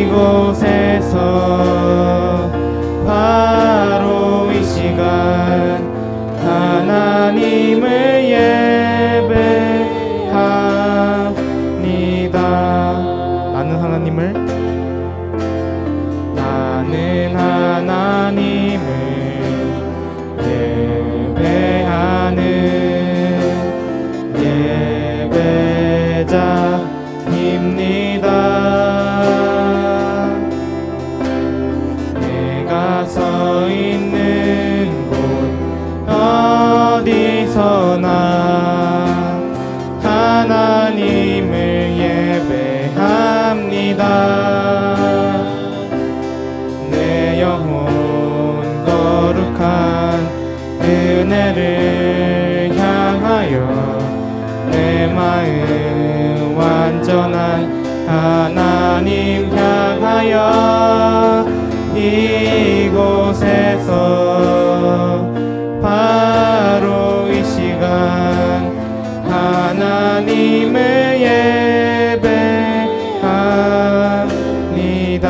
이곳에서 바로 이 시간 하나님을 예배합니다. 나는 하나님을 예배하는 예배자입니다. 내가 서 있는 곳 어디서나 하나님을 예배합니다. 내 영혼 거룩한 은혜를 향하여 내 마음 완전한 하나님 향하여 이곳에서 바로 이 시간 하나님을 예배합니다.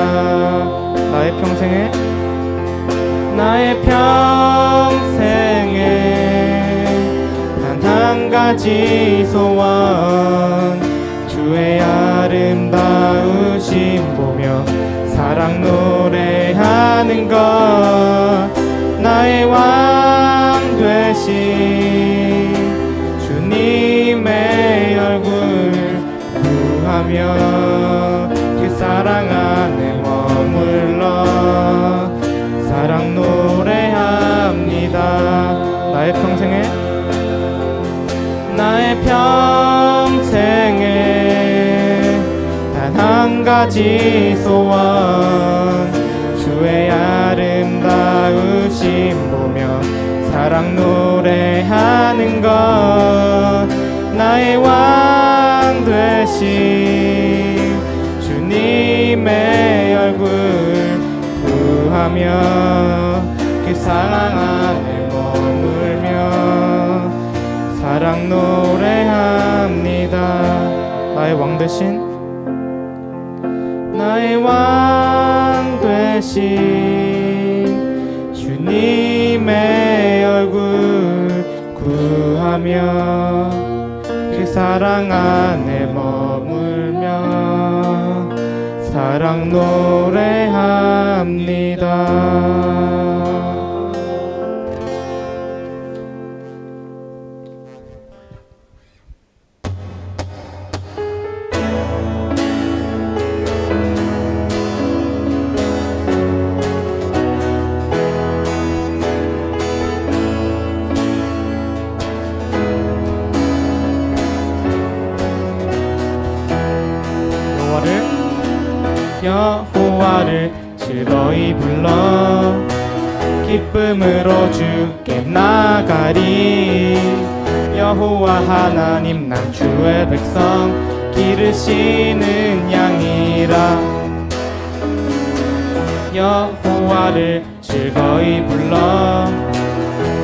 나의 평생에 단 한 가지 소원 주의 아름다우심 보며 사랑 노래하는 것 나의 왕 되신 주님의 얼굴 구하며 그 사랑 안에 머물러 사랑 노래합니다. 나의 평생에 단 한 가지 소원 주의 아름다우심 보며 사랑 노래하는 것 나의 왕 되신 주님의 얼굴 구하며 그 사랑 안에 머물며 사랑 노래합니다. 나의 왕 되신 주님의 얼굴 구하며 그 사랑 안에 머물며 사랑 노래합니다. 여호와를 즐거이 불러 기쁨으로 주께 나가리. 여호와 하나님 난 주의 백성 기르시는 양이라. 여호와를 즐거이 불러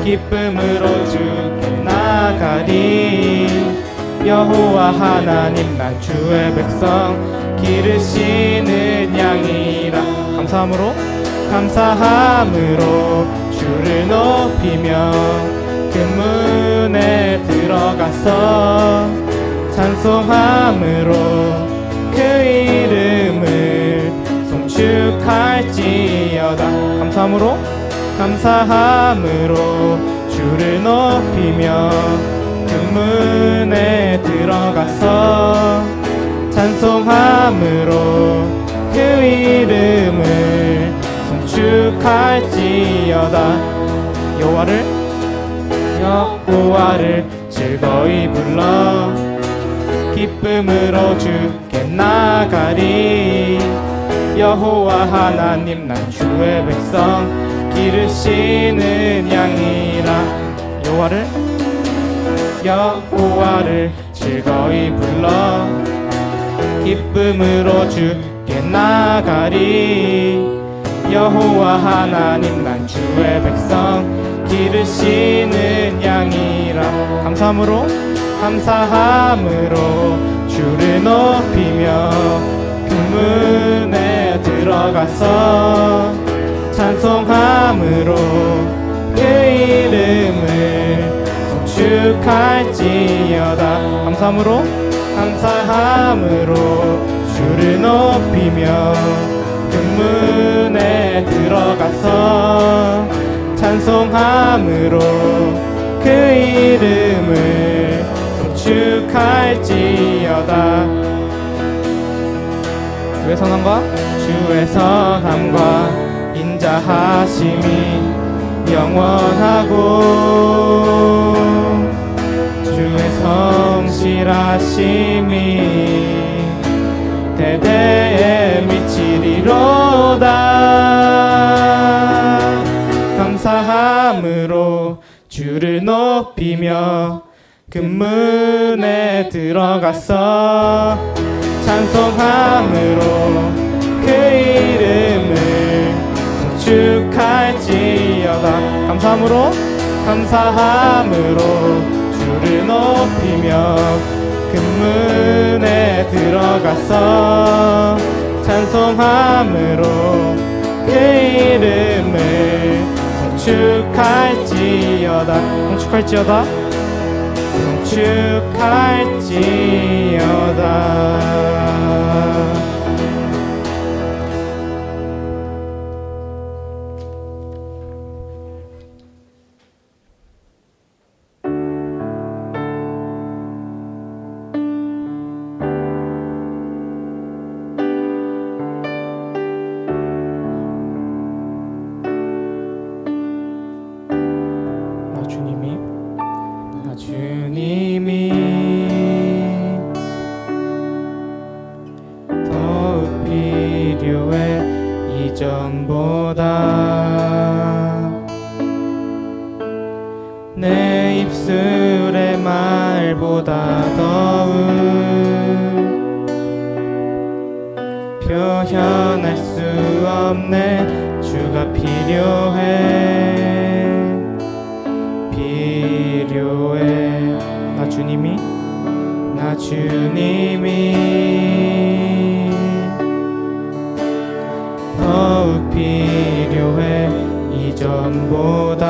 기쁨으로 주께 나가리. 여호와 하나님 난 주의 백성 기르시는 양이라. 감사함으로 주를 높이며 그 문에 들어가서 찬송함으로 그 이름을 송축할지어다. 감사함으로 주를 높이며 그 문에 들어가서 찬송함으로 그 이름을 송축할지어다. 여호와를 즐거이 불러 기쁨으로 주께 나가리. 여호와 하나님 난 주의 백성 기르시는 양이라. 여호와를 즐거이 불러 기쁨으로 주께 나가리. 여호와 하나님 난 주의 백성 기르시는 양이라. 감사함으로 주를 높이며 그 들어가서 찬송함으로 그 이름을 송축할지어다. 감사함으로 주를 높이며 금문에 들어가서 찬송함으로 그 이름을 송축할지어다. 주의 선함과 인자하심이 영원하고 주의 성실하심이 대대에 미치리로다. 감사함으로 주를 높이며 금문에 들어가서 찬송함으로 그 이름을 송축할지어다. 감사함으로 주를 높이며 금문에 들어가서 찬송함으로 그 이름을 송축할지어다. 주님이 더욱 필요해 이전보다. 내 입술의 말보다 더욱 표현할 수 없네. 주가 필요해. 나 주님이 더욱 필요해 이전보다.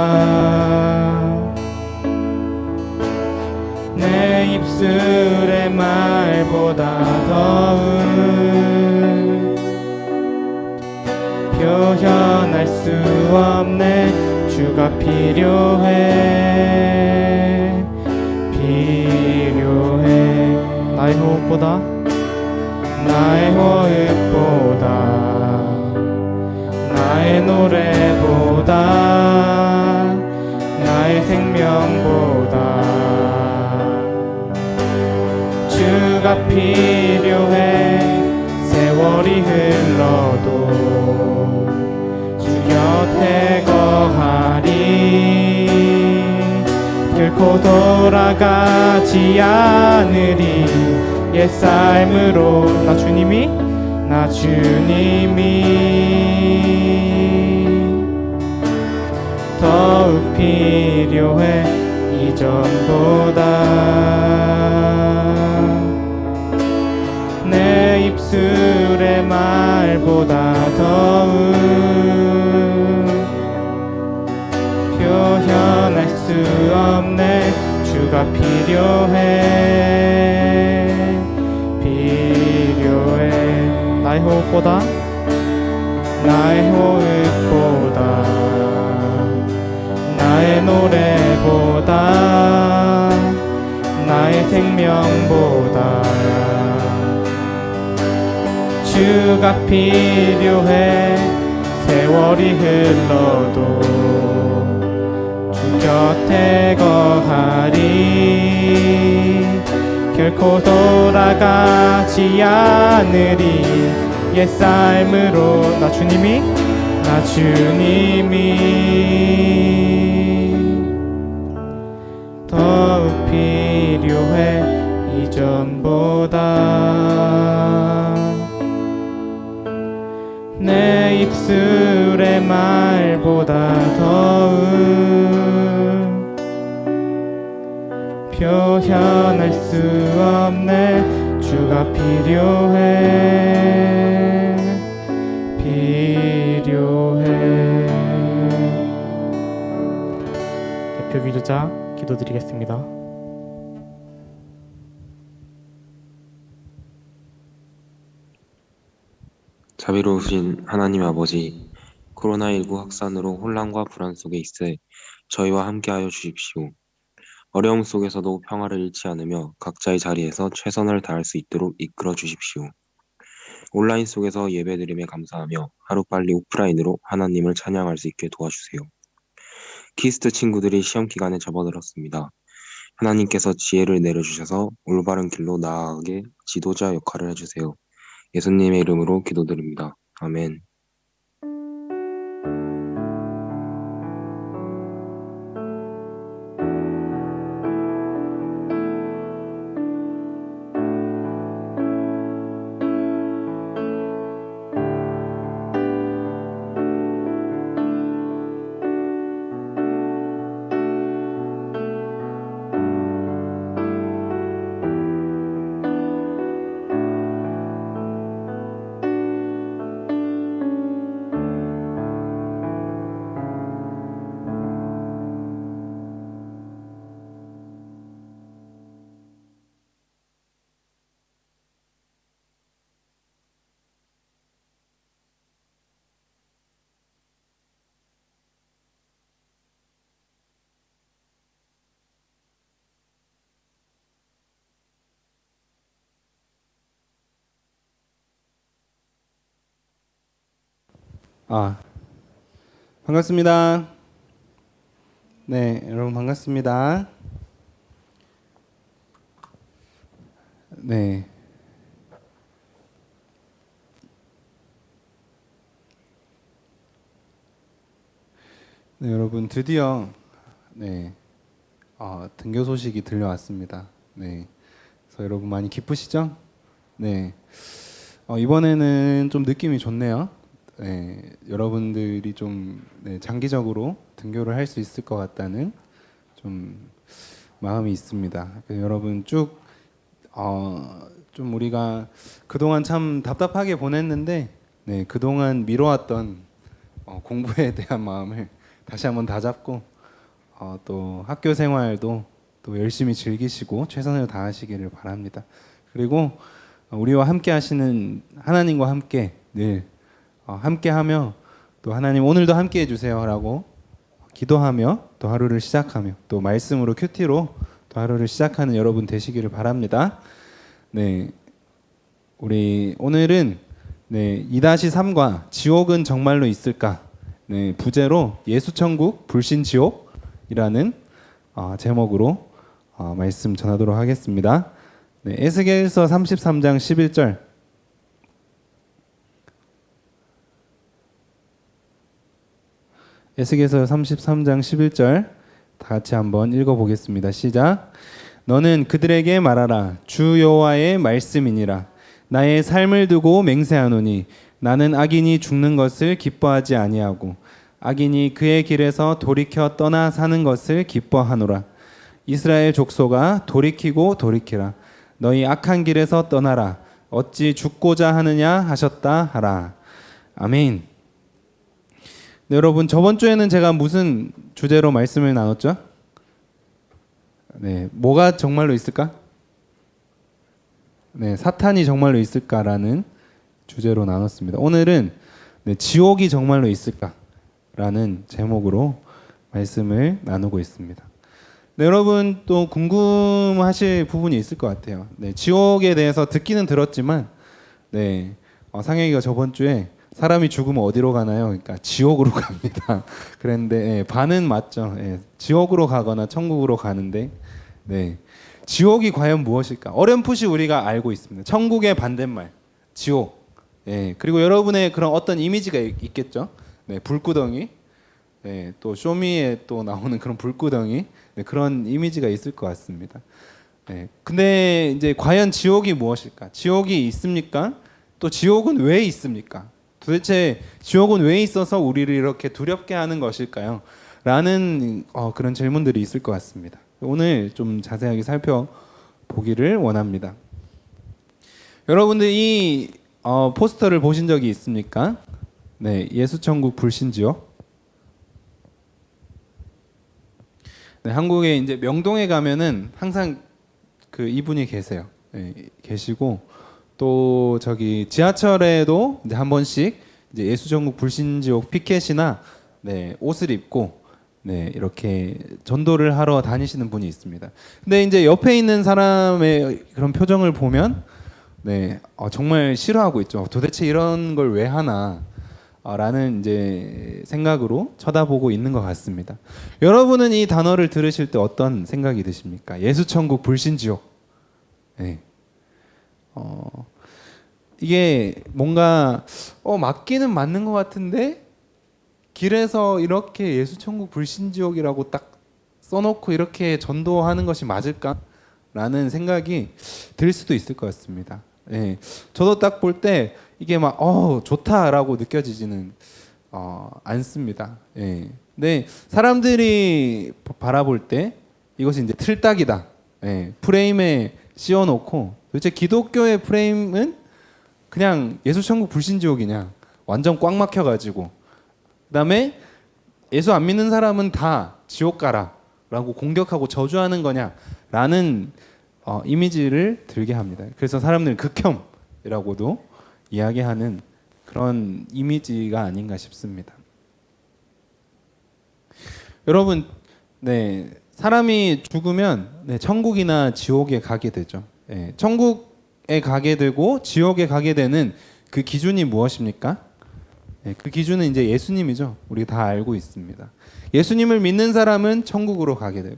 내 입술의 말보다 더욱 표현할 수 없네. 주가 필요해. 나의 호흡보다 나의 노래보다 나의 생명보다 주가 필요해. 세월이 흘러도 주 곁에 거하리. 결코 돌아가지 않으리. 옛삶으로 나 주님이 더욱 필요해 이전보다. 내 입술의 말보다 더욱 표현할 수 없네. 주가 필요해. 나의 호흡보다 나의 노래보다 나의 생명보다 주가 필요해. 세월이 흘러도 주 곁에 거하리. 결코 돌아가지 않으리. 옛삶으로 나 주님이 더욱 필요해 이전보다. 내 입술의 말보다 더욱 표현할 수 없네. 주가 필요해. 시작 기도드리겠습니다. 자비로우신 하나님 아버지, 코로나19 확산으로 혼란과 불안 속에 있어 저희와 함께하여 주십시오. 어려움 속에서도 평화를 잃지 않으며 각자의 자리에서 최선을 다할 수 있도록 이끌어 주십시오. 온라인 속에서 예배드림에 감사하며 하루빨리 오프라인으로 하나님을 찬양할 수 있게 도와주세요. 키스트 친구들이 시험 기간에 접어들었습니다. 하나님께서 지혜를 내려주셔서 올바른 길로 나아가게 지도자 역할을 해주세요. 예수님의 이름으로 기도드립니다. 아멘. 반갑습니다. 네, 여러분 반갑습니다. 네. 네, 여러분 드디어 등교 소식이 들려왔습니다. 네. 그래서 여러분 많이 기쁘시죠? 네. 이번에는 좀 느낌이 좋네요. 네, 여러분들이 좀 장기적으로 등교를 할 수 있을 것 같다는 좀 마음이 있습니다. 여러분 쭉 좀 우리가 그동안 참 답답하게 보냈는데 그동안 미뤄왔던 공부에 대한 마음을 다시 한번 다잡고 또 학교 생활도 또 열심히 즐기시고 최선을 다하시기를 바랍니다. 그리고 우리와 함께 하시는 하나님과 함께 늘 함께하며 또 하나님 오늘도 함께 해주세요라고 기도하며 또 하루를 시작하며 또 말씀으로 큐티로 또 하루를 시작하는 여러분 되시기를 바랍니다. 네, 우리 오늘은 2-3과 지옥은 정말로 있을까? 부제로 예수천국 불신지옥이라는 제목으로 말씀 전하도록 하겠습니다. 에스겔서 33장 11절 에스겔서 33장 11절 다 같이 한번 읽어보겠습니다. 시작. 너는 그들에게 말하라. 주 여호와의 말씀이니라. 나의 삶을 두고 맹세하노니 나는 악인이 죽는 것을 기뻐하지 아니하고 악인이 그의 길에서 돌이켜 떠나 사는 것을 기뻐하노라. 이스라엘 족속아 돌이키고 돌이키라. 너희 악한 길에서 떠나라. 어찌 죽고자 하느냐 하셨다 하라. 아멘. 네, 여러분 저번 주에는 제가 무슨 주제로 말씀을 나눴죠? 네, 뭐가 정말로 있을까? 네, 사탄이 정말로 있을까라는 주제로 나눴습니다. 오늘은 지옥이 정말로 있을까라는 제목으로 말씀을 나누고 있습니다. 네, 여러분 또 궁금하실 부분이 있을 것 같아요. 지옥에 대해서 듣기는 들었지만 상혁이가 저번 주에 사람이 죽으면 어디로 가나요? 그러니까 지옥으로 갑니다. 그런데 반은 맞죠. 지옥으로 가거나 천국으로 가는데 지옥이 과연 무엇일까? 어렴풋이 우리가 알고 있습니다. 천국의 반대말 지옥. 그리고 여러분의 그런 어떤 이미지가 있겠죠. 불구덩이. 또 쇼미에 또 나오는 그런 불구덩이. 그런 이미지가 있을 것 같습니다. 근데 이제 과연 지옥이 무엇일까? 지옥이 있습니까? 또 지옥은 왜 있습니까? 도대체 지옥은 왜 있어서 우리를 이렇게 두렵게 하는 것일까요? 라는 그런 질문들이 있을 것 같습니다. 오늘 좀 자세하게 살펴보기를 원합니다. 여러분들 이 포스터를 보신 적이 있습니까? 예수천국 불신지옥. 네, 한국에 이제 명동에 가면은 항상 그 이분이 계세요. 네, 계시고 또 저기 지하철에도 이제 한 번씩 이제 예수전국 불신지옥 피켓이나 네, 옷을 입고 네, 이렇게 전도를 하러 다니시는 분이 있습니다. 근데 이제 옆에 있는 사람의 그런 표정을 보면 네, 정말 싫어하고 있죠. 도대체 이런 걸 왜 하나? 라는 이제 생각으로 쳐다보고 있는 것 같습니다. 여러분은 이 단어를 들으실 때 어떤 생각이 드십니까? 예수천국 불신지옥. 네. 이게 뭔가 맞기는 맞는 것 같은데 길에서 이렇게 예수천국 불신지옥이라고 딱 써놓고 이렇게 전도하는 것이 맞을까? 라는 생각이 들 수도 있을 것 같습니다. 예. 저도 딱 볼 때 이게 막 좋다라고 느껴지지는 않습니다. 예. 근데 사람들이 바라볼 때 이것이 이제 틀딱이다. 예. 프레임에 씌워놓고 도대체 기독교의 프레임은 그냥 예수천국 불신지옥이냐? 완전 꽉 막혀가지고 그다음에 예수 안 믿는 사람은 다 지옥 가라라고 공격하고 저주하는 거냐라는 이미지를 들게 합니다. 그래서 사람들은 극혐이라고도 이야기하는 그런 이미지가 아닌가 싶습니다. 여러분, 네, 사람이 죽으면 네, 천국이나 지옥에 가게 되죠. 네, 천국에 가게 되고 지옥에 가게 되는 그 기준이 무엇입니까? 네, 그 기준은 이제 예수님이죠. 우리 다 알고 있습니다. 예수님을 믿는 사람은 천국으로 가게 되고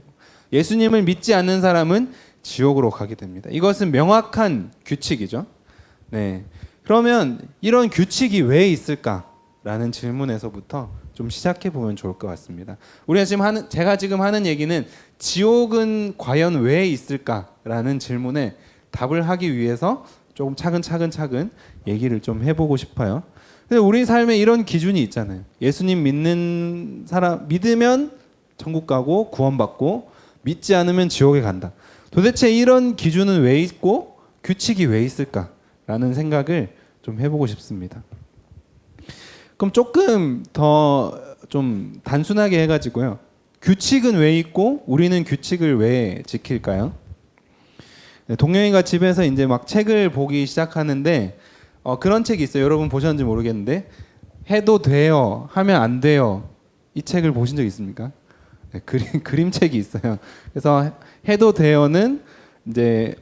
예수님을 믿지 않는 사람은 지옥으로 가게 됩니다. 이것은 명확한 규칙이죠. 네. 그러면 이런 규칙이 왜 있을까라는 질문에서부터 좀 시작해 보면 좋을 것 같습니다. 우리가 지금 제가 지금 하는 얘기는 지옥은 과연 왜 있을까라는 질문에 답을 하기 위해서 조금 차근 얘기를 좀 해보고 싶어요. 근데 우리 삶에 이런 기준이 있잖아요. 예수님 믿는 사람 믿으면 천국 가고 구원받고 믿지 않으면 지옥에 간다. 도대체 이런 기준은 왜 있고 규칙이 왜 있을까라는 생각을 좀 해보고 싶습니다. 그럼 조금 더 좀 단순하게 해가지고요. 규칙은 왜 있고 우리는 규칙을 왜 지킬까요? 네, 동영이가 집에서 이제 막 책을 보기 시작하는데 그런 책이 있어요. 여러분 보셨는지 모르겠는데 해도 돼요, 하면 안 돼요. 이 책을 보신 적 있습니까? 네, 그림책이 있어요. 그래서 해도 돼요는 이제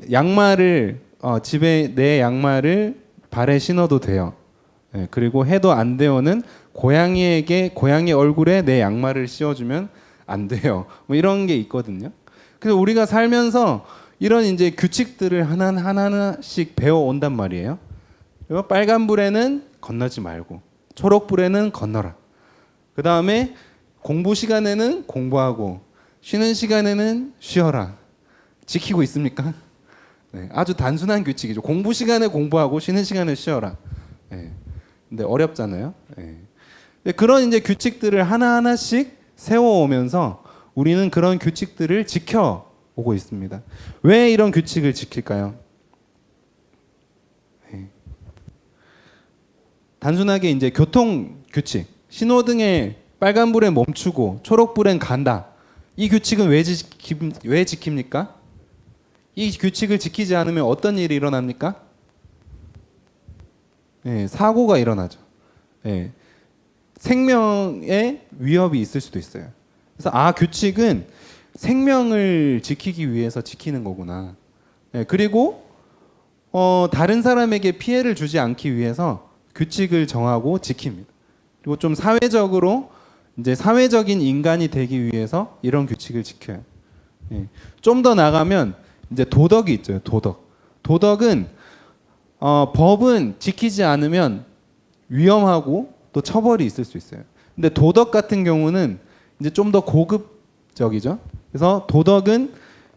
양말을 집에 내 양말을 발에 신어도 돼요. 네, 그리고 해도 안 돼요는 고양이 얼굴에 내 양말을 씌워주면 안 돼요. 뭐 이런 게 있거든요. 그래서 우리가 살면서 이런 이제 규칙들을 하나씩 배워 온단 말이에요. 빨간불에는 건너지 말고 초록불에는 건너라. 그 다음에 공부 시간에는 공부하고 쉬는 시간에는 쉬어라. 지키고 있습니까? 네, 아주 단순한 규칙이죠. 공부 시간에 공부하고 쉬는 시간에 쉬어라. 네, 근데 어렵잖아요. 네. 근데 그런 이제 규칙들을 하나씩 세워오면서 우리는 그런 규칙들을 지켜오고 있습니다. 왜 이런 규칙을 지킬까요? 네. 단순하게 이제 교통 규칙, 신호등에 빨간불에 멈추고 초록불엔 간다. 이 규칙은 왜 지킵니까? 이 규칙을 지키지 않으면 어떤 일이 일어납니까? 네, 사고가 일어나죠. 네, 생명에 위협이 있을 수도 있어요. 그래서 규칙은 생명을 지키기 위해서 지키는 거구나. 네, 그리고 다른 사람에게 피해를 주지 않기 위해서 규칙을 정하고 지킵니다. 그리고 좀 사회적으로 이제 사회적인 인간이 되기 위해서 이런 규칙을 지켜요. 네, 좀 더 나가면 이제 도덕이 있죠. 도덕은 법은 지키지 않으면 위험하고 또 처벌이 있을 수 있어요. 근데 도덕 같은 경우는 이제 좀 더 고급적이죠. 그래서 도덕은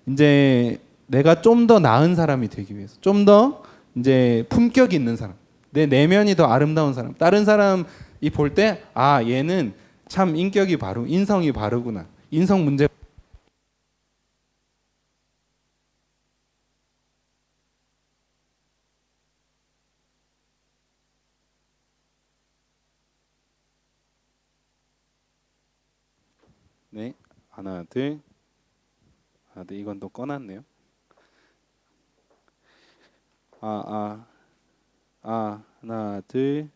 이제 내가 좀 더 나은 사람이 되기 위해서, 좀 더 이제 품격 있는 사람, 내 내면이 더 아름다운 사람, 다른 사람이 볼 때 얘는 참 인성이 바르구나. 인성 문제. 네, 하나, 둘, 이건 또 꺼놨네요. 하나, 둘,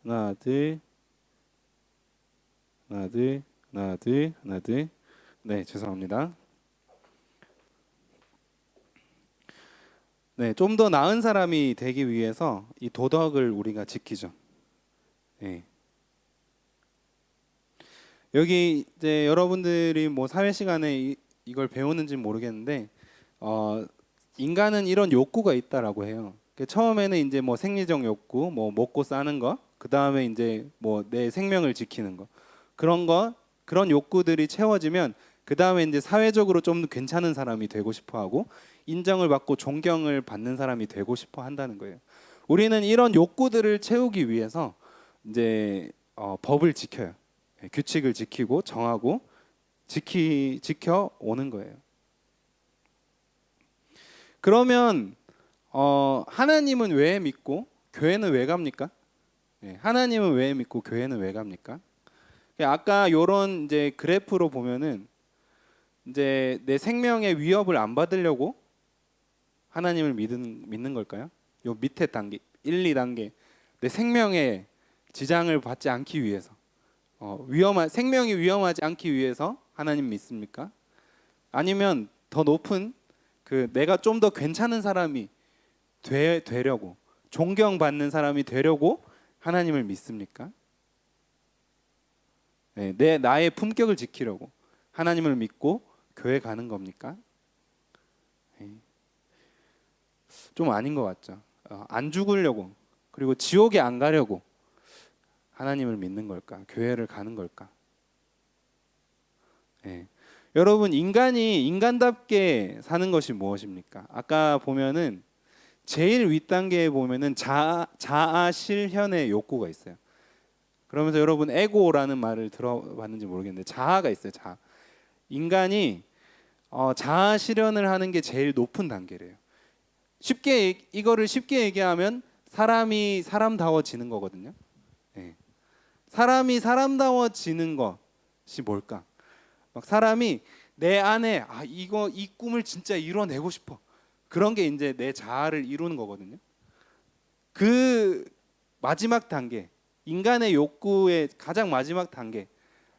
하나, 둘, 하나, 둘, 하나, 둘, 하나, 둘. 네, 죄송합니다. 네, 좀 더 나은 사람이 되기 위해서 이 도덕을 우리가 지키죠. 네. 여기 이제 여러분들이 뭐 사회 시간에 이걸 배우는지 모르겠는데 인간은 이런 욕구가 있다라고 해요. 처음에는 이제 뭐 생리적 욕구, 뭐 먹고 사는 거, 그 다음에 이제 뭐 내 생명을 지키는 거, 그런 욕구들이 채워지면 그 다음에 이제 사회적으로 좀 괜찮은 사람이 되고 싶어하고 인정을 받고 존경을 받는 사람이 되고 싶어 한다는 거예요. 우리는 이런 욕구들을 채우기 위해서 이제 법을 지켜요. 규칙을 지키고 정하고 지켜 오는 거예요. 그러면 하나님은 왜 믿고 교회는 왜 갑니까? 하나님은 왜 믿고 교회는 왜 갑니까? 아까 요런 이제 그래프로 보면은 이제 내 생명의 위협을 안 받으려고 하나님을 믿는 걸까요? 요 밑에 단계 1, 2단계 내 생명에 지장을 받지 않기 위해서 생명이 위험하지 않기 위해서 하나님 믿습니까? 아니면 더 높은 내가 좀 더 괜찮은 사람이 되려고 존경받는 사람이 되려고 하나님을 믿습니까? 네, 나의 품격을 지키려고 하나님을 믿고 교회 가는 겁니까? 좀 아닌 것 같죠. 안 죽으려고 그리고 지옥에 안 가려고 하나님을 믿는 걸까? 교회를 가는 걸까? 여러분 인간이 인간답게 사는 것이 무엇입니까? 아까 보면은 제일 윗단계에 보면은 자아 실현의 욕구가 있어요. 그러면서 여러분 에고라는 말을 들어봤는지 모르겠는데 자아가 있어요. 자아. 인간이 자아 실현을 하는 게 제일 높은 단계래요. 이거를 쉽게 얘기하면 사람이 사람다워지는 거거든요. 사람이 사람다워지는 것이 뭘까? 막 사람이 내 안에 이 꿈을 진짜 이뤄내고 싶어. 그런 게 이제 내 자아를 이루는 거거든요. 그 마지막 단계, 인간의 욕구의 가장 마지막 단계,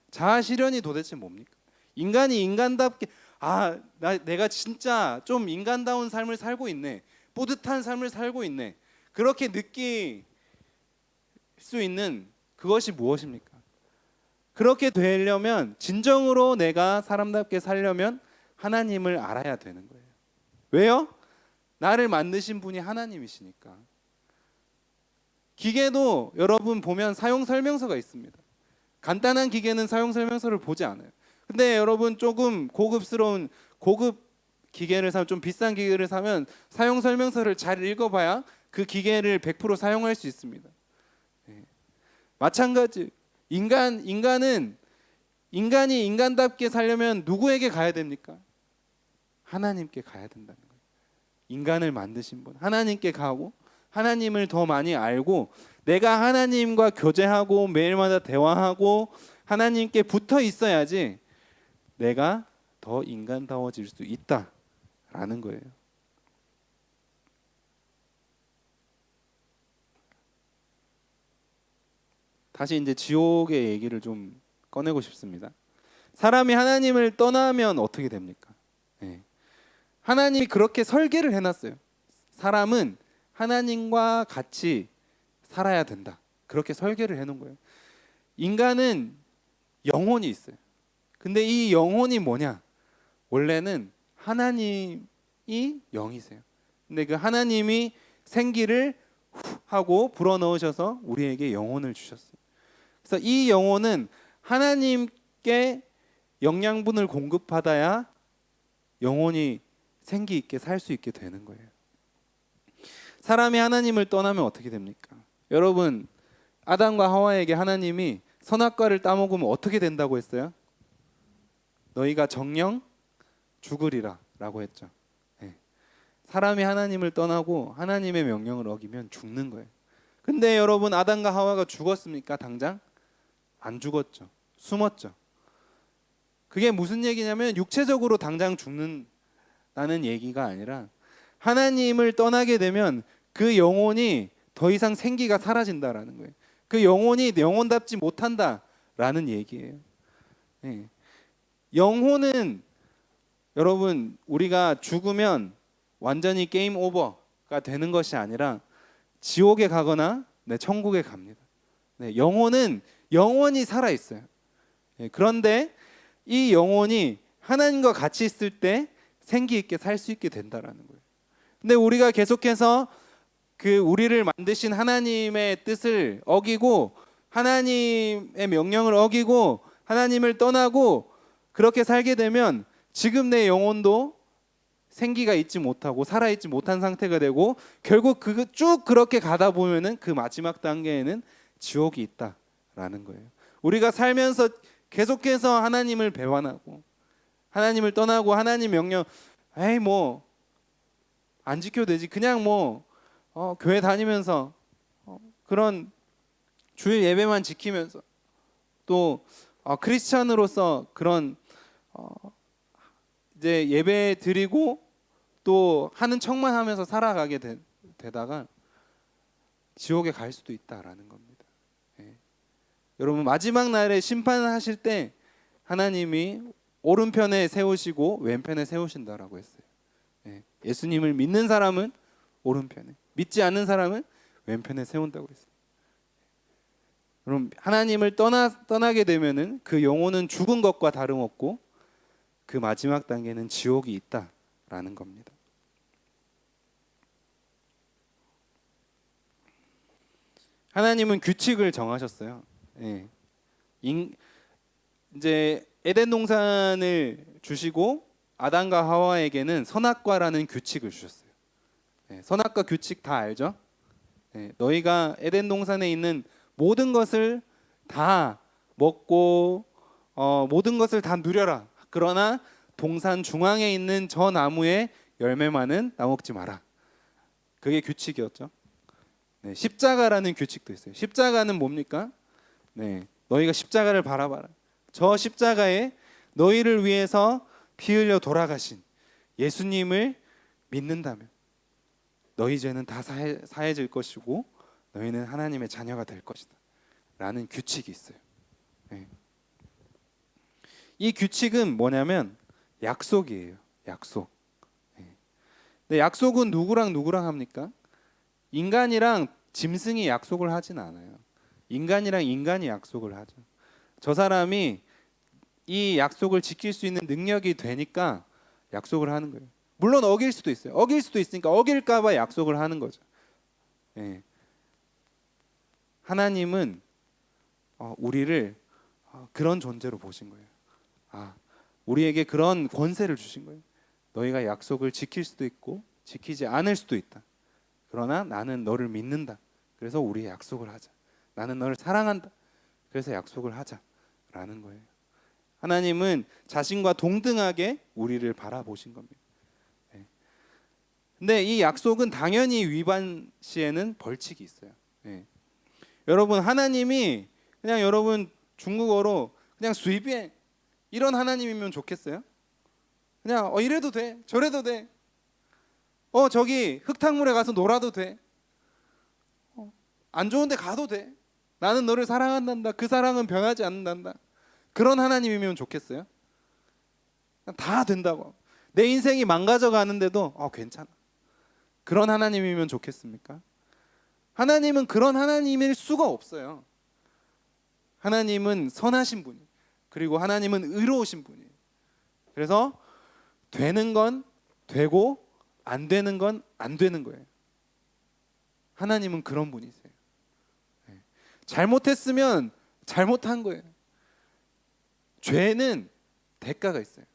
자아 실현이 도대체 뭡니까? 인간이 인간답게 내가 진짜 좀 인간다운 삶을 살고 있네. 뿌듯한 삶을 살고 있네. 그렇게 느낄 수 있는 그것이 무엇입니까? 그렇게 되려면 진정으로 내가 사람답게 살려면 하나님을 알아야 되는 거예요. 왜요? 나를 만드신 분이 하나님이시니까. 기계도 여러분 보면 사용 설명서가 있습니다. 간단한 기계는 사용 설명서를 보지 않아요. 근데 여러분 조금 고급 기계를 사면 좀 비싼 기계를 사면 사용 설명서를 잘 읽어봐야 그 기계를 100% 사용할 수 있습니다. 마찬가지 인간이 인간답게 살려면 누구에게 가야 됩니까? 하나님께 가야 된다는 거예요. 인간을 만드신 분 하나님께 가고 하나님을 더 많이 알고 내가 하나님과 교제하고 매일마다 대화하고 하나님께 붙어 있어야지 내가 더 인간다워질 수 있다라는 거예요. 다시 이제 지옥의 얘기를 좀 꺼내고 싶습니다. 사람이 하나님을 떠나면 어떻게 됩니까? 하나님이 그렇게 설계를 해놨어요. 사람은 하나님과 같이 살아야 된다. 그렇게 설계를 해놓은 거예요. 인간은 영혼이 있어요. 근데 이 영혼이 뭐냐? 원래는 하나님이 영이세요. 근데 그 하나님이 생기를 하고 불어넣으셔서 우리에게 영혼을 주셨어요. 그래서 이 영혼은 하나님께 영양분을 공급받아야 영혼이 생기 있게 살 수 있게 되는 거예요. 사람이 하나님을 떠나면 어떻게 됩니까? 여러분 아담과 하와에게 하나님이 선악과를 따먹으면 어떻게 된다고 했어요? 너희가 정령 죽으리라 라고 했죠. 사람이 하나님을 떠나고 하나님의 명령을 어기면 죽는 거예요. 근데 여러분 아담과 하와가 죽었습니까? 당장? 안 죽었죠. 숨었죠. 그게 무슨 얘기냐면 육체적으로 당장 죽는다는 얘기가 아니라 하나님을 떠나게 되면 그 영혼이 더 이상 생기가 사라진다라는 거예요. 그 영혼이 영혼답지 못한다라는 얘기예요. 네. 영혼은 여러분 우리가 죽으면 완전히 게임 오버가 되는 것이 아니라 지옥에 가거나 천국에 갑니다. 네, 영혼은 영원히 살아 있어요. 네, 그런데 이 영혼이 하나님과 같이 있을 때 생기 있게 살 수 있게 된다라는 거예요. 근데 우리가 계속해서 그 우리를 만드신 하나님의 뜻을 어기고 하나님의 명령을 어기고 하나님을 떠나고 그렇게 살게 되면 지금 내 영혼도 생기가 있지 못하고 살아있지 못한 상태가 되고 결국 쭉 그렇게 가다 보면은 그 마지막 단계에는 지옥이 있다라는 거예요. 우리가 살면서 계속해서 하나님을 배반하고 하나님을 떠나고 하나님 명령 에이 뭐 안 지켜도 되지 그냥 뭐 교회 다니면서 그런 주일 예배만 지키면서 또 크리스찬으로서 그런 이제 예배 드리고 또 하는 척만 하면서 살아가게 되다가 지옥에 갈 수도 있다라는 겁니다. 예. 여러분 마지막 날에 심판을 하실 때 하나님이 오른편에 세우시고 왼편에 세우신다라고 했어요. 예. 예수님을 믿는 사람은 오른편에, 믿지 않는 사람은 왼편에 세운다고 했어요. 그럼 하나님을 떠나게 되면은 그 영혼은 죽은 것과 다름없고 그 마지막 단계는 지옥이 있다라는 겁니다. 하나님은 규칙을 정하셨어요. 예. 이제 에덴 동산을 주시고 아담과 하와에게는 선악과라는 규칙을 주셨어요. 예. 선악과 규칙 다 알죠? 예. 너희가 에덴 동산에 있는 모든 것을 다 먹고 모든 것을 다 누려라. 그러나 동산 중앙에 있는 저 나무의 열매만은 따먹지 마라. 그게 규칙이었죠. 네, 십자가라는 규칙도 있어요. 십자가는 뭡니까? 네, 너희가 십자가를 바라봐라. 저 십자가에 너희를 위해서 피 흘려 돌아가신 예수님을 믿는다면 너희 죄는 다 사해질 것이고 너희는 하나님의 자녀가 될 것이다 라는 규칙이 있어요. 네. 이 규칙은 뭐냐면 약속이에요. 약속. 네. 근데 약속은 누구랑 합니까? 인간이랑 짐승이 약속을 하진 않아요. 인간이랑 인간이 약속을 하죠. 저 사람이 이 약속을 지킬 수 있는 능력이 되니까 약속을 하는 거예요. 물론 어길 수도 있어요. 어길 수도 있으니까 어길까 봐 약속을 하는 거죠. 네. 하나님은 우리를 그런 존재로 보신 거예요. 우리에게 그런 권세를 주신 거예요. 너희가 약속을 지킬 수도 있고 지키지 않을 수도 있다. 그러나 나는 너를 믿는다. 그래서 우리 약속을 하자. 나는 너를 사랑한다. 그래서 약속을 하자라는 거예요. 하나님은 자신과 동등하게 우리를 바라보신 겁니다. 네. 근데 이 약속은 당연히 위반 시에는 벌칙이 있어요. 네. 여러분 하나님이 그냥 여러분 중국어로 그냥 수입에 이런 하나님이면 좋겠어요? 그냥 이래도 돼, 저래도 돼. 저기 흙탕물에 가서 놀아도 돼. 안 좋은데 가도 돼. 나는 너를 사랑한단다. 그 사랑은 변하지 않는단다. 그런 하나님이면 좋겠어요? 다 된다고. 내 인생이 망가져 가는데도 괜찮아. 그런 하나님이면 좋겠습니까? 하나님은 그런 하나님일 수가 없어요. 하나님은 선하신 분이에요. 그리고 하나님은 의로우신 분이에요. 그래서 되는 건 되고 안 되는 건 안 되는 거예요. 하나님은 그런 분이세요. 잘못했으면 잘못한 거예요. 죄는 대가가 있어요.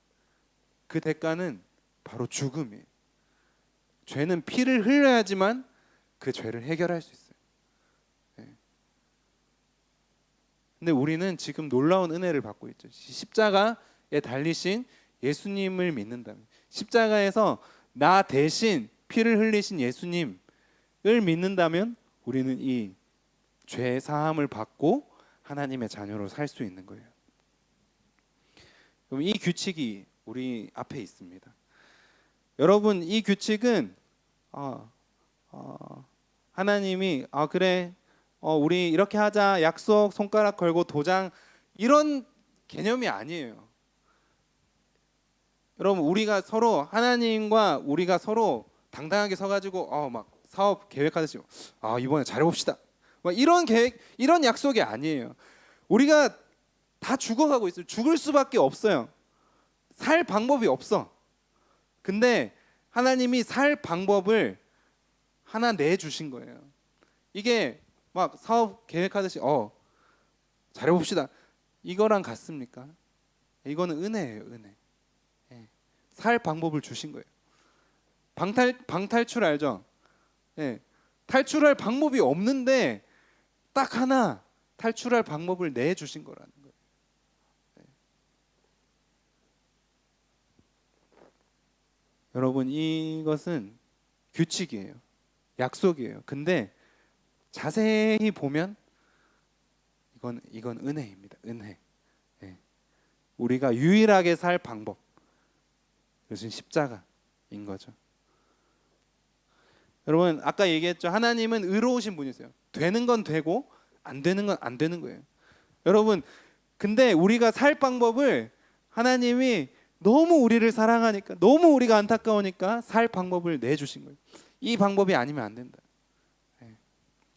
그 대가는 바로 죽음이에요. 죄는 피를 흘려야지만 그 죄를 해결할 수 있어요. 근데 우리는 지금 놀라운 은혜를 받고 있죠. 십자가에 달리신 예수님을 믿는다면, 십자가에서 나 대신 피를 흘리신 예수님을 믿는다면 우리는 이 죄 사함을 받고 하나님의 자녀로 살 수 있는 거예요. 그럼 이 규칙이 우리 앞에 있습니다. 여러분, 이 규칙은 하나님이 그래, 우리 이렇게 하자, 약속, 손가락 걸고 도장, 이런 개념이 아니에요. 여러분, 우리가 서로, 하나님과 우리가 서로 당당하게 서가지고 막 사업 계획하듯이 이번에 잘해봅시다, 막 이런 계획, 이런 약속이 아니에요. 우리가 다 죽어가고 있어요. 죽을 수밖에 없어요. 살 방법이 없어. 근데 하나님이 살 방법을 하나 내주신 거예요. 이게 막 사업 계획하듯이 잘해봅시다, 이거랑 같습니까? 이거는 은혜예요, 은혜. 살 방법을 주신 거예요. 방탈출 알죠? 탈출할 방법이 없는데 딱 하나 탈출할 방법을 내주신 거라는 거예요. 여러분, 이것은 규칙이에요. 약속이에요. 근데 자세히 보면 이건 은혜입니다. 은혜. 우리가 유일하게 살 방법, 그것은 십자가인 거죠. 여러분, 아까 얘기했죠. 하나님은 의로우신 분이세요. 되는 건 되고 안 되는 건 안 되는 거예요. 여러분, 근데 우리가 살 방법을 하나님이 너무 우리를 사랑하니까, 너무 우리가 안타까우니까 살 방법을 내주신 거예요. 이 방법이 아니면 안 된다.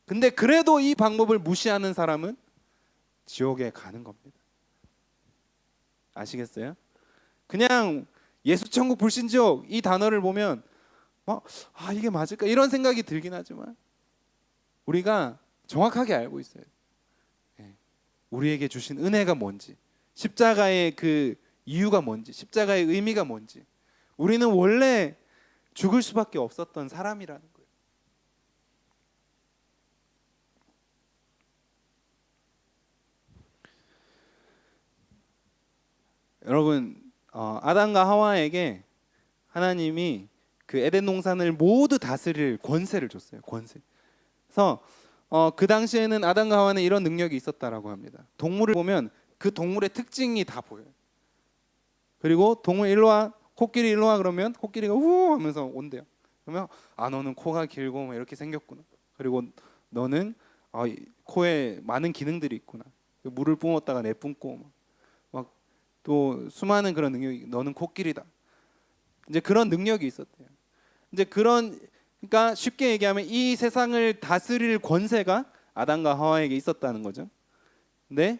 근데 그래도 이 방법을 무시하는 사람은 지옥에 가는 겁니다. 아시겠어요? 그냥 예수천국 불신지옥 이 단어를 보면 이게 맞을까, 이런 생각이 들긴 하지만 우리가 정확하게 알고 있어요. 우리에게 주신 은혜가 뭔지, 십자가의 그 이유가 뭔지, 십자가의 의미가 뭔지. 우리는 원래 죽을 수밖에 없었던 사람이라는 거예요. 여러분, 아담과 하와에게 하나님이 그 에덴 동산을 모두 다스릴 권세를 줬어요. 권세. 그래서 그 당시에는 아담과 하와는 이런 능력이 있었다라고 합니다. 동물을 보면 그 동물의 특징이 다 보여요. 그리고 동물 일로 와, 코끼리 일로 와, 그러면 코끼리가 우 하면서 온대요. 그러면 너는 코가 길고 막 이렇게 생겼구나. 그리고 너는 코에 많은 기능들이 있구나. 물을 뿜었다가 내뿜고 막 또 수많은 그런 능력이, 너는 코끼리다. 이제 그런 능력이 있었대요. 이제 그러니까 쉽게 얘기하면 이 세상을 다스릴 권세가 아담과 하와에게 있었다는 거죠. 근데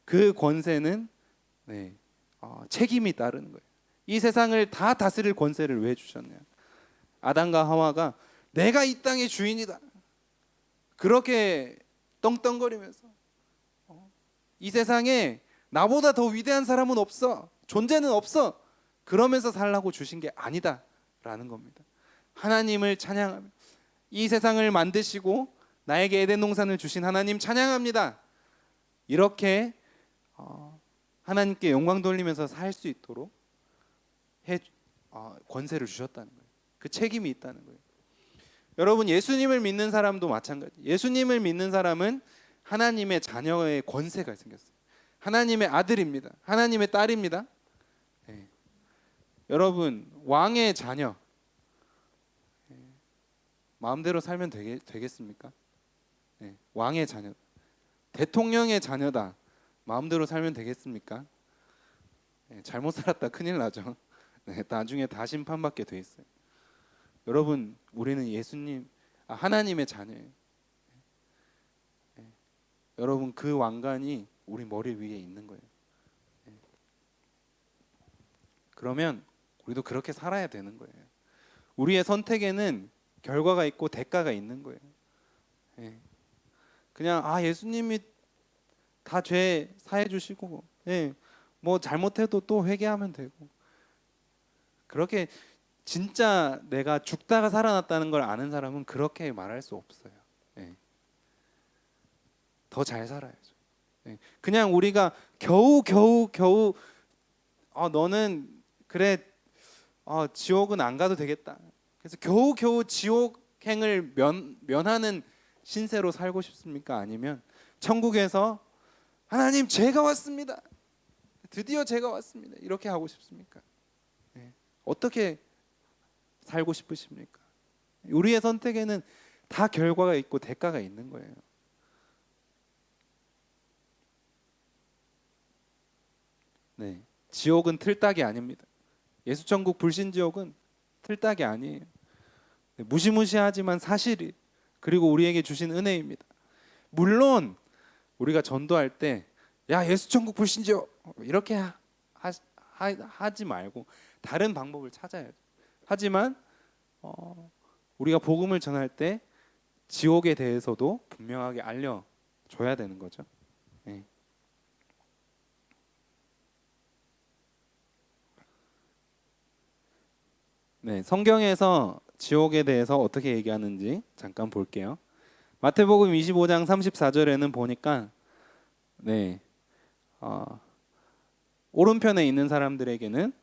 그 권세는 책임이 따르는 거예요. 이 세상을 다 다스릴 권세를 왜 주셨냐? 아담과 하와가 내가 이 땅의 주인이다, 그렇게 떵떵거리면서 이 세상에 나보다 더 위대한 사람은 없어, 존재는 없어, 그러면서 살라고 주신 게 아니다라는 겁니다. 하나님을 찬양하며, 이 세상을 만드시고 나에게 에덴 동산을 주신 하나님 찬양합니다, 이렇게 하나님께 영광 돌리면서 살 수 있도록 권세를 주셨다는 거예요. 그 책임이 있다는 거예요. 여러분, 예수님을 믿는 사람도 마찬가지. 예수님을 믿는 사람은 하나님의 자녀의 권세가 생겼어요. 하나님의 아들입니다. 하나님의 딸입니다. 여러분, 왕의 자녀 마음대로 살면 되겠습니까? 왕의 자녀, 대통령의 자녀다, 마음대로 살면 되겠습니까? 잘못 살았다 큰일 나죠. 나중에 다 심판받게 돼 있어요. 여러분, 우리는 하나님의 자녀예요. 여러분, 그 왕관이 우리 머리 위에 있는 거예요. 그러면 우리도 그렇게 살아야 되는 거예요. 우리의 선택에는 결과가 있고 대가가 있는 거예요. 그냥 예수님이 다 죄 사해 주시고 뭐 잘못해도 또 회개하면 되고, 그렇게 진짜 내가 죽다가 살아났다는 걸 아는 사람은 그렇게 말할 수 없어요. 더 잘 살아야죠. 그냥 우리가 겨우 너는 그래 지옥은 안 가도 되겠다, 그래서 겨우 지옥행을 면하는 신세로 살고 싶습니까? 아니면 천국에서 하나님, 죄가 왔습니다, 드디어 제가 왔습니다. 이렇게 하고 싶습니까? 어떻게 살고 싶으십니까? 우리의 선택에는 다 결과가 있고 대가가 있는 거예요. 네, 지옥은 틀딱이 아닙니다. 예수천국 불신지옥은 틀딱이 아니에요. 네, 무시무시하지만 사실이, 그리고 우리에게 주신 은혜입니다. 물론 우리가 전도할 때 야 예수천국 불신지옥 이렇게 하지 말고 다른 방법을 찾아야죠. 하지만 우리가 복음을 전할 때 지옥에 대해서도 분명하게 알려줘야 되는 거죠. 네. 네, 성경에서 지옥에 대해서 어떻게 얘기하는지 잠깐 볼게요. 마태복음 25장 34절에는 보니까 오른편에 있는 사람들에게는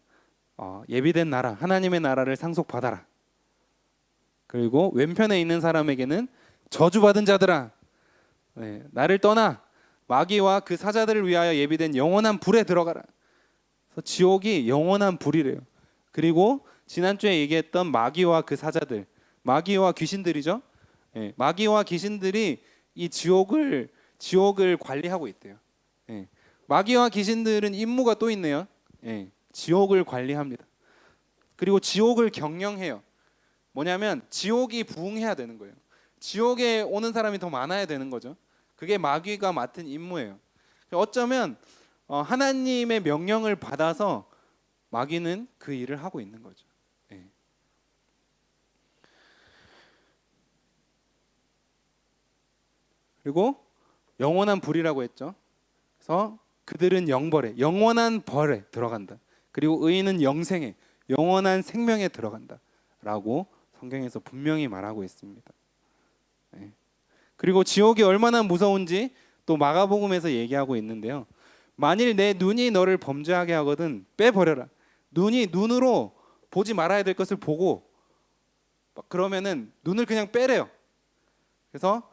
예비된 나라, 하나님의 나라를 상속받아라. 그리고 왼편에 있는 사람에게는 저주받은 자들아, 나를 떠나 마귀와 그 사자들을 위하여 예비된 영원한 불에 들어가라. 그래서 지옥이 영원한 불이래요. 그리고 지난주에 얘기했던 마귀와 그 사자들, 마귀와 귀신들이죠. 마귀와 귀신들이 이 지옥을 관리하고 있대요. 마귀와 귀신들은 임무가 또 있네요. 지옥을 관리합니다. 그리고 지옥을 경영해요. 뭐냐면 지옥이 부흥해야 되는 거예요. 지옥에 오는 사람이 더 많아야 되는 거죠. 그게 마귀가 맡은 임무예요. 어쩌면 하나님의 명령을 받아서 마귀는 그 일을 하고 있는 거죠. 그리고 영원한 불이라고 했죠. 그래서 그들은 영벌에, 영원한 벌에 들어간다. 그리고 의인은 영생에, 영원한 생명에 들어간다 라고 성경에서 분명히 말하고 있습니다. 그리고 지옥이 얼마나 무서운지 또 마가복음에서 얘기하고 있는데요. 만일 내 눈이 너를 범죄하게 하거든 빼버려라. 눈으로 보지 말아야 될 것을 보고 그러면은 눈을 그냥 빼래요. 그래서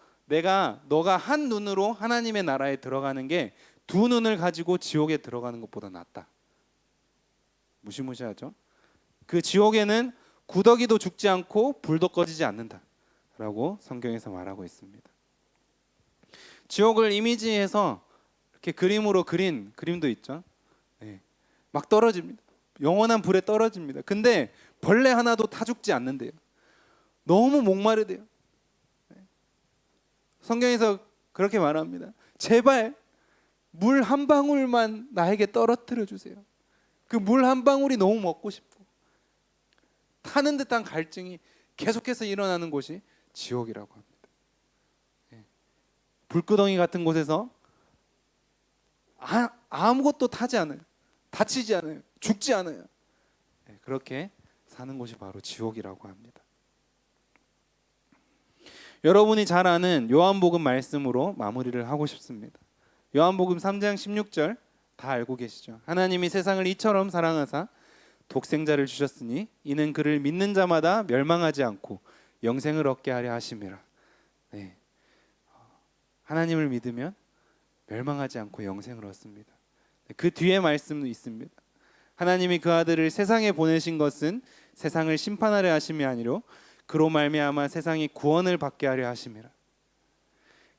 너가 한 눈으로 하나님의 나라에 들어가는 게 두 눈을 가지고 지옥에 들어가는 것보다 낫다. 무시무시하죠? 그 지옥에는 구더기도 죽지 않고 불도 꺼지지 않는다라고 성경에서 말하고 있습니다. 지옥을 이미지해서 이렇게 그림으로 그린 그림도 있죠. 막 떨어집니다. 영원한 불에 떨어집니다. 근데 벌레 하나도 타 죽지 않는데요. 너무 목마르대요. 성경에서 그렇게 말합니다. 제발 물 한 방울만 나에게 떨어뜨려 주세요. 그 물 한 방울이 너무 먹고 싶고 타는 듯한 갈증이 계속해서 일어나는 곳이 지옥이라고 합니다. 불구덩이 같은 곳에서 아무것도 타지 않아요. 다치지 않아요. 죽지 않아요. 그렇게 사는 곳이 바로 지옥이라고 합니다. 여러분이 잘 아는 요한복음 말씀으로 마무리를 하고 싶습니다. 요한복음 3장 16절 다 알고 계시죠? 하나님이 세상을 이처럼 사랑하사 독생자를 주셨으니 이는 그를 믿는 자마다 멸망하지 않고 영생을 얻게 하려 하심이라. 하나님을 믿으면 멸망하지 않고 영생을 얻습니다. 그 뒤에 말씀도 있습니다. 하나님이 그 아들을 세상에 보내신 것은 세상을 심판하려 하심이 아니로 그로 말미암아 세상이 구원을 받게 하려 하심이라.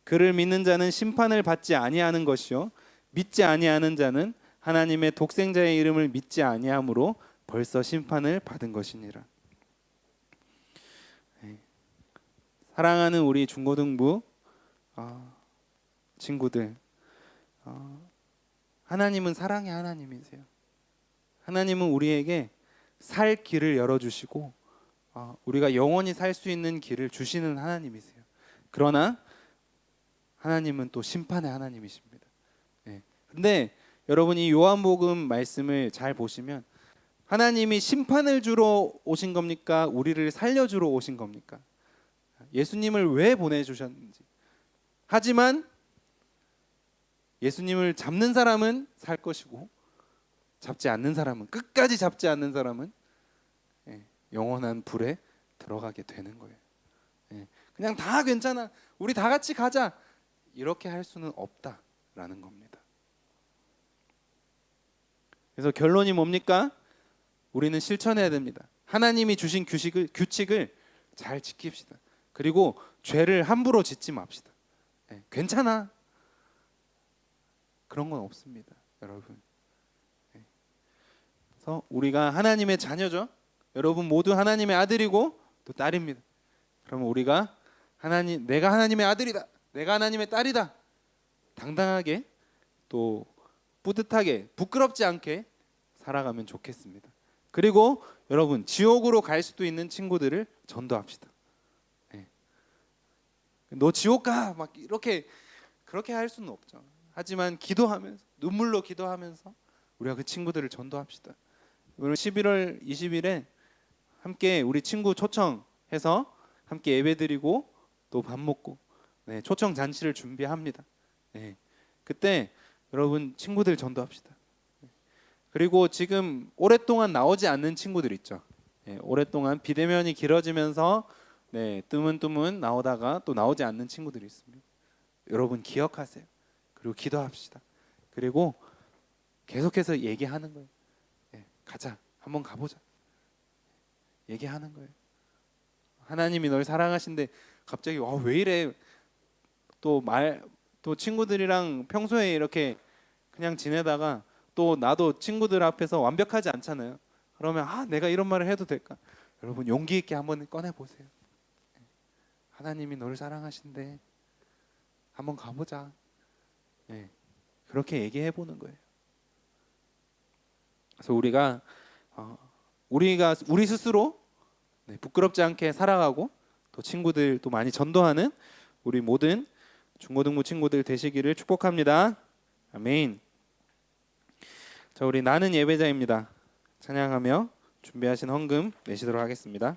그를 믿는 자는 심판을 받지 아니하는 것이요 믿지 아니하는 자는 하나님의 독생자의 이름을 믿지 아니함으로 벌써 심판을 받은 것이니라. 사랑하는 우리 중고등부 친구들, 하나님은 사랑의 하나님이세요. 하나님은 우리에게 살 길을 열어주시고 우리가 영원히 살 수 있는 길을 주시는 하나님이세요. 그러나 하나님은 또 심판의 하나님이십니다. 근데 여러분이 요한복음 말씀을 잘 보시면 하나님이 심판을 주러 오신 겁니까? 우리를 살려주러 오신 겁니까? 예수님을 왜 보내주셨는지. 하지만 예수님을 잡는 사람은 살 것이고 잡지 않는 사람은, 끝까지 잡지 않는 사람은 영원한 불에 들어가게 되는 거예요. 그냥 다 괜찮아, 우리 다 같이 가자, 이렇게 할 수는 없다라는 겁니다. 그래서 결론이 뭡니까? 우리는 실천해야 됩니다. 하나님이 주신 규칙을 잘 지킵시다. 그리고 죄를 함부로 짓지 맙시다. 괜찮아. 그런 건 없습니다, 여러분. 그래서 우리가 하나님의 자녀죠. 여러분 모두 하나님의 아들이고 또 딸입니다. 그러면 우리가 내가 하나님의 아들이다, 내가 하나님의 딸이다, 당당하게 또 뿌듯하게 부끄럽지 않게 살아가면 좋겠습니다. 그리고 여러분 지옥으로 갈 수도 있는 친구들을 전도합시다. 너 지옥 가! 막 그렇게 할 수는 없죠. 하지만 기도하면서, 눈물로 기도하면서 우리가 그 친구들을 전도합시다. 오늘 11월 20일에 함께 우리 친구 초청해서 함께 예배드리고 또 밥 먹고 초청 잔치를 준비합니다. 그때 여러분 친구들 전도합시다. 그리고 지금 오랫동안 나오지 않는 친구들 있죠. 오랫동안 비대면이 길어지면서 뜨문뜨문 나오다가 또 나오지 않는 친구들이 있습니다. 여러분 기억하세요. 그리고 기도합시다. 그리고 계속해서 얘기하는 거예요. 가자, 한번 가보자. 얘기하는 거예요. 하나님이 널 사랑하신데 갑자기 왜 이래? 또 친구들이랑 평소에 이렇게 그냥 지내다가 또 나도 친구들 앞에서 완벽하지 않잖아요. 그러면 내가 이런 말을 해도 될까? 여러분 용기 있게 한번 꺼내 보세요. 하나님이 너를 사랑하신대. 한번 가보자. 그렇게 얘기해 보는 거예요. 그래서 우리가 우리 스스로 부끄럽지 않게 살아가고 또 친구들 또 많이 전도하는 우리 모든 중고등부 친구들 되시기를 축복합니다. 아멘. 자, 우리 나는 예배자입니다. 찬양하며 준비하신 헌금 내시도록 하겠습니다.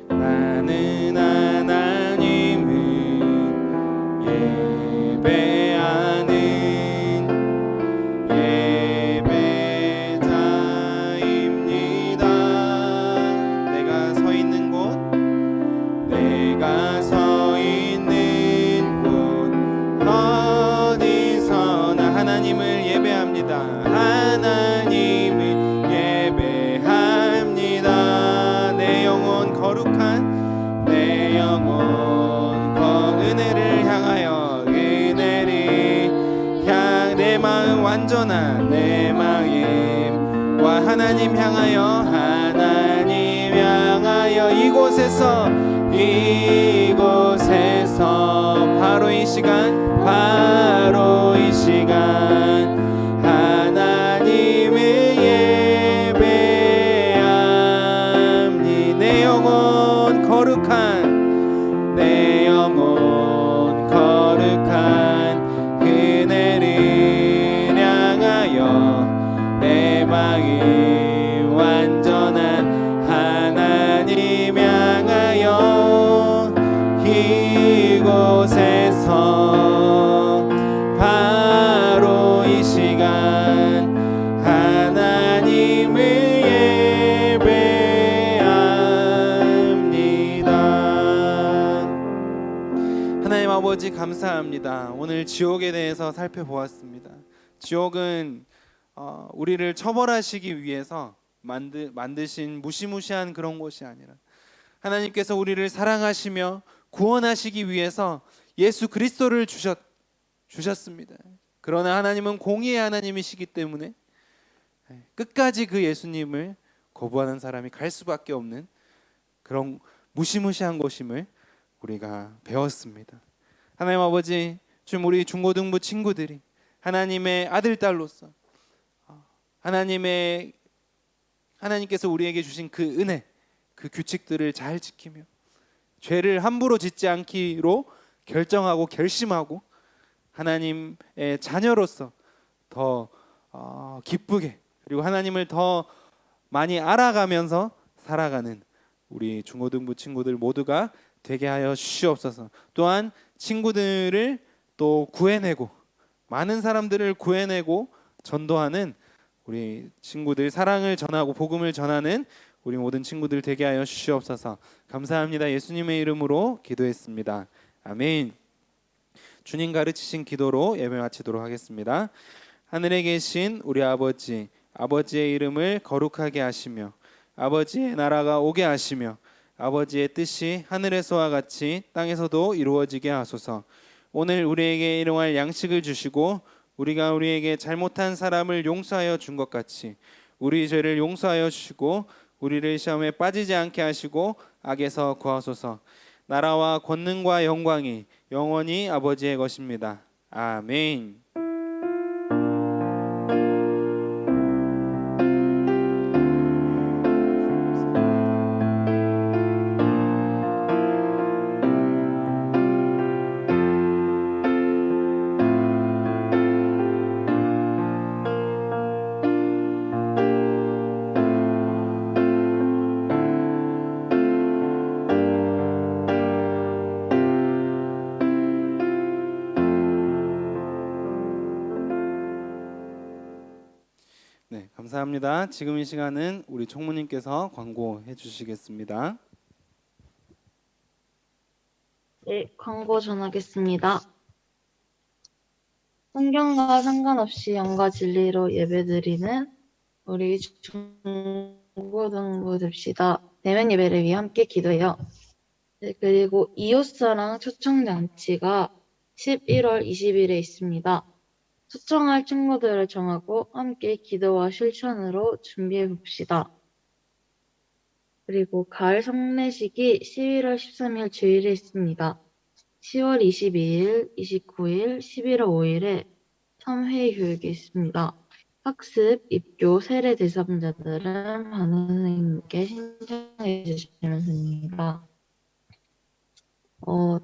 나는 하나님을 예배하는 예배자입니다. 내가 서 있는 곳 어디서나 하나님을 예배합니다. 하나님을 예배합니다. 내 영혼 거룩한 내 영혼 은혜를 향하여 내 마음 완전한 내 마음과 하나님 향하여 이곳에서 바로 이 시간 하나님을 예배합니. 내 영혼 거룩한 은혜를 향하여 내 마음 완전한 하나님 향하여 이곳에서 바로 이 시간 하나님을 예배합니다. 하나님 아버지 감사합니다. 오늘 지옥에 대해서 살펴보았습니다. 지옥은 우리를 처벌하시기 위해서 만드신 무시무시한 그런 곳이 아니라 하나님께서 우리를 사랑하시며 구원하시기 위해서 예수 그리스도를 주셨습니다. 그러나 하나님은 공의의 하나님이시기 때문에 끝까지 그 예수님을 거부하는 사람이 갈 수밖에 없는 그런 무시무시한 것임을 우리가 배웠습니다. 하나님 아버지, 지금 우리 중고등부 친구들이 하나님의 아들 딸로서 하나님께서 우리에게 주신 그 은혜, 그 규칙들을 잘 지키며 죄를 함부로 짓지 않기로 결정하고 결심하고 하나님의 자녀로서 더 기쁘게 그리고 하나님을 더 많이 알아가면서 살아가는 우리 중고등부 친구들 모두가 되게 하여 주시옵소서. 또한 친구들을 또 구해내고 많은 사람들을 구해내고 전도하는 우리 친구들, 사랑을 전하고 복음을 전하는 우리 모든 친구들 되게 하여 주시옵소서. 감사합니다. 예수님의 이름으로 기도했습니다. 아멘. 주님 가르치신 기도로 예배 마치도록 하겠습니다. 하늘에 계신 우리 아버지, 아버지의 이름을 거룩하게 하시며 아버지의 나라가 오게 하시며 아버지의 뜻이 하늘에서와 같이 땅에서도 이루어지게 하소서. 오늘 우리에게 일용할 양식을 주시고 우리가 우리에게 잘못한 사람을 용서하여 준 것 같이 우리 죄를 용서하여 주시고 우리를 시험에 빠지지 않게 하시고 악에서 구하소서. 나라와 권능과 영광이 영원히 아버지의 것입니다. 아멘. 네, 감사합니다. 지금 이 시간은 우리 총무님께서 광고해 주시겠습니다. 네, 광고 전하겠습니다. 성경과 상관없이 영과 진리로 예배드리는 우리 중고등부 됩시다. 대면 예배를 위해 함께 기도해요. 네, 그리고 이웃사랑 초청잔치가 11월 20일에 있습니다. 초청할 친구들을 정하고 함께 기도와 실천으로 준비해 봅시다. 그리고 가을 성례식이 11월 13일 주일에 있습니다. 10월 22일, 29일, 11월 5일에 3회 교육이 있습니다. 학습, 입교, 세례 대상자들은 많은 선생님께 신청해 주시면 됩니다.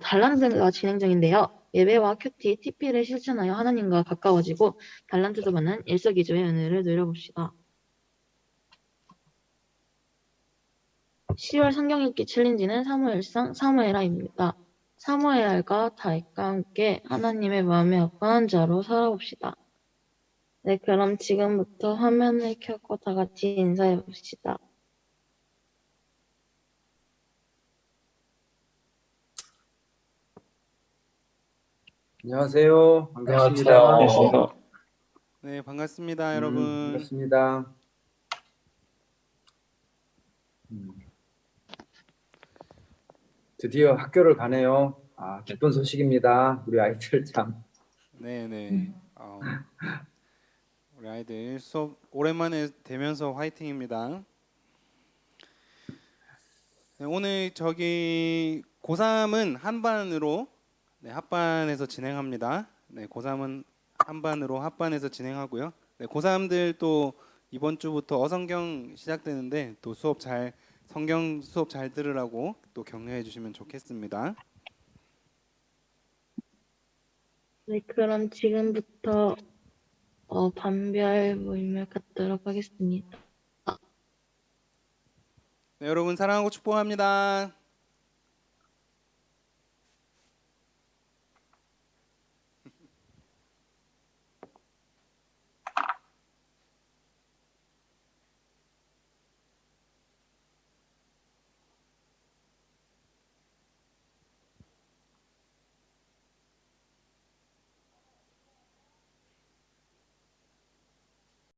달란트가 진행 중인데요. 예배와 큐티, TP를 실천하여 하나님과 가까워지고 달란트도 받는 일석이조의 은혜를 누려봅시다. 10월 성경 읽기 챌린지는 사무엘상 사무엘하입니다. 사무엘과 다윗과 함께 하나님의 마음에 합당한 자로 살아봅시다. 네, 그럼 지금부터 화면을 켜고 다 같이 인사해 봅시다. 안녕하세요. 반갑습니다. 안녕하세요. 네, 반갑습니다, 여러분. 반갑습니다. 드디어 학교를 가네요. 기쁜 소식입니다. 우리 아이들 참. 네. 우리 아이들 수업 오랜만에 되면서 화이팅입니다. 네, 오늘 저기 고3은 한반으로 합반에서 진행합니다. 네, 고3은 한반으로 합반에서 진행하고요. 네, 고3들 또 이번 주부터 어성경 시작되는데 또 성경 수업 잘 들으라고 또 격려해 주시면 좋겠습니다. 네, 그럼 지금부터 반별 모임을 갖도록 하겠습니다. 네, 여러분 사랑하고 축복합니다.